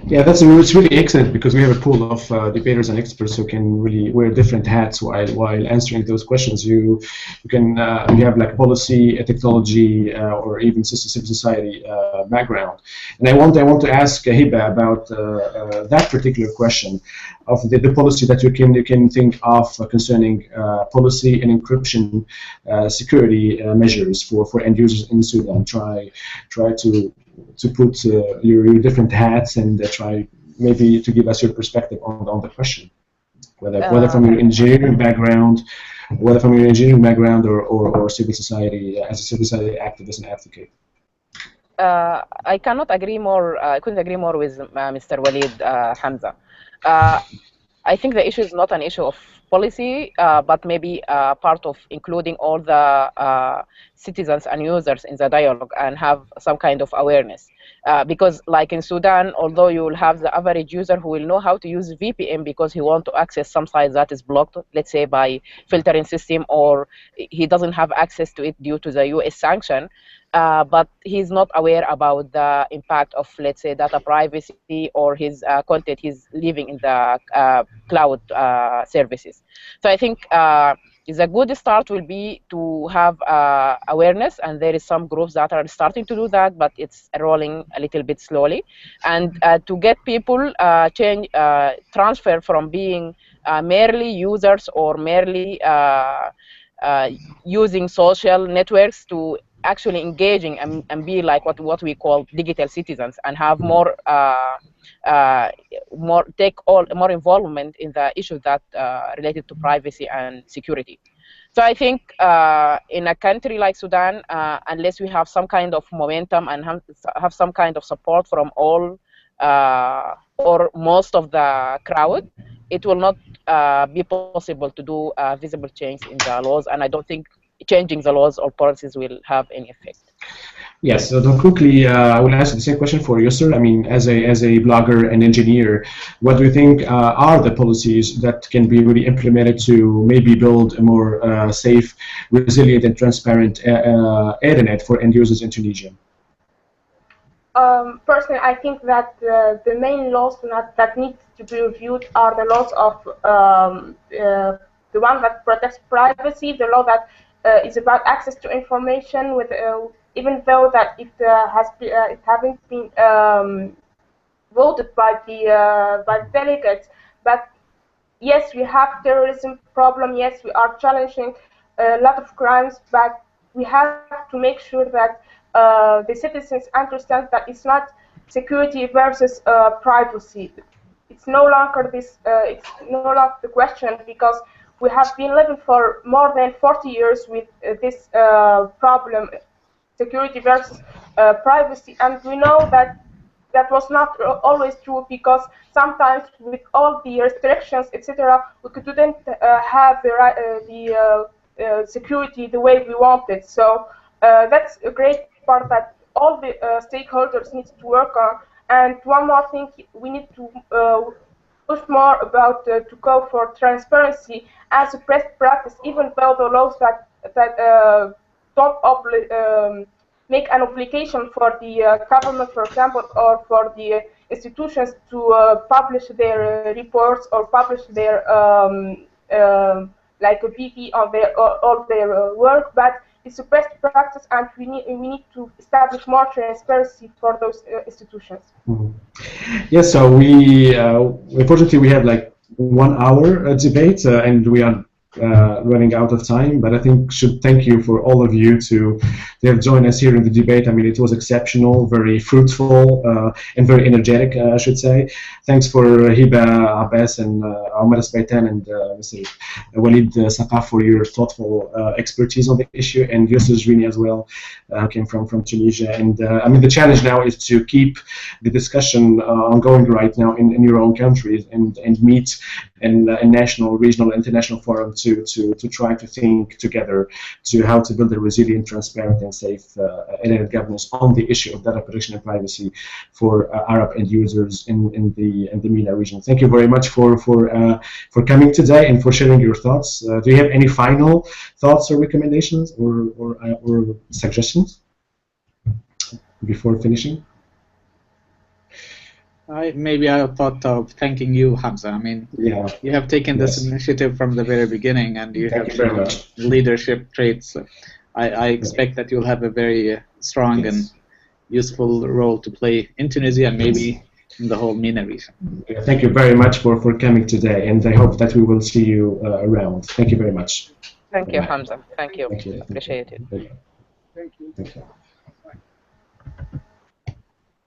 Yeah, it's really excellent, because we have a pool of debaters and experts who can really wear different hats while answering those questions. You have like policy, technology, or even civil society background. And I want to ask Hiba about that particular question of the policy that you can think of concerning policy and encryption security measures for end users in Sudan. Try to put your different hats and try maybe to give us your perspective on the question, whether from your engineering background, or civil society, as a civil society activist and advocate. I cannot agree more. I couldn't agree more with Mr. Walid Hamza. I think the issue is not an issue of policy, but maybe part of including all the citizens and users in the dialogue and have some kind of awareness. Because like in Sudan, although you will have the average user who will know how to use VPN because he wants to access some site that is blocked, let's say by filtering system, or he doesn't have access to it due to the US sanction, but he's not aware about the impact of, let's say, data privacy or his content he's leaving in the cloud services. So I think is a good start will be to have awareness, and there is some groups that are starting to do that, but it's rolling a little bit slowly. And to get people transfer from being merely users or merely using social networks to actually engaging and be like what we call digital citizens, and have more more involvement in the issues that related to privacy and security. So I think in a country like Sudan, unless we have some kind of momentum and have some kind of support from all or most of the crowd, it will not be possible to do visible change in the laws, and I don't think changing the laws or policies will have any effect. Yes, so quickly, I will ask the same question for you, sir. I mean, as a blogger and engineer, what do you think are the policies that can be really implemented to maybe build a more safe, resilient, and transparent internet for end users in Tunisia? Personally, I think that the main laws that need to be reviewed are the laws of the one that protects privacy, the law that is about access to information, with even though that it haven't been voted by the delegates. But yes, we have terrorism problem. Yes, we are challenging a lot of crimes, but we have to make sure that the citizens understand that it's not security versus privacy. It's no longer this. It's no longer the question, because we have been living for more than 40 years with this problem, security versus privacy, and we know that that was not always true, because sometimes with all the restrictions, etc., we couldn't have the security the way we wanted. So that's a great part that all the stakeholders need to work on. And one more thing, we need to push more about to go for transparency as a best practice, even though the laws that don't make an obligation for the government, for example, or for the institutions to publish their reports or publish their like a BP on their all their work, but it's a best practice, and we need to establish more transparency for those institutions. Yes, so we unfortunately we have like 1 hour debate, and we are running out of time, but I think should thank you for all of you to have joined us here in the debate. I mean, it was exceptional, very fruitful, and very energetic, I should say. Thanks for Hiba Abbas and Omar Spaitan and Mr. Walid Saqaf for your thoughtful expertise on the issue, and Yusuf Jwini as well, who came from Tunisia. And I mean, the challenge now is to keep the discussion ongoing right now in your own countries, and meet in national, regional, international forums to try to think together to how to build a resilient, transparent, and safe internet governance on the issue of data protection and privacy for Arab end users in the MENA region. Thank you very much for coming today and for sharing your thoughts. Do you have any final thoughts or recommendations or suggestions before finishing? Maybe I thought of thanking you, Hamza. I mean, you have taken this initiative from the very beginning, and you have leadership traits. I expect that you'll have a very strong and useful role to play in Tunisia and maybe in the whole MENA region. Thank you very much for coming today, and I hope that we will see you around. Thank you very much. Thank you, Hamza. Thank you. Thank you. Appreciate it. Thank you. Thank you.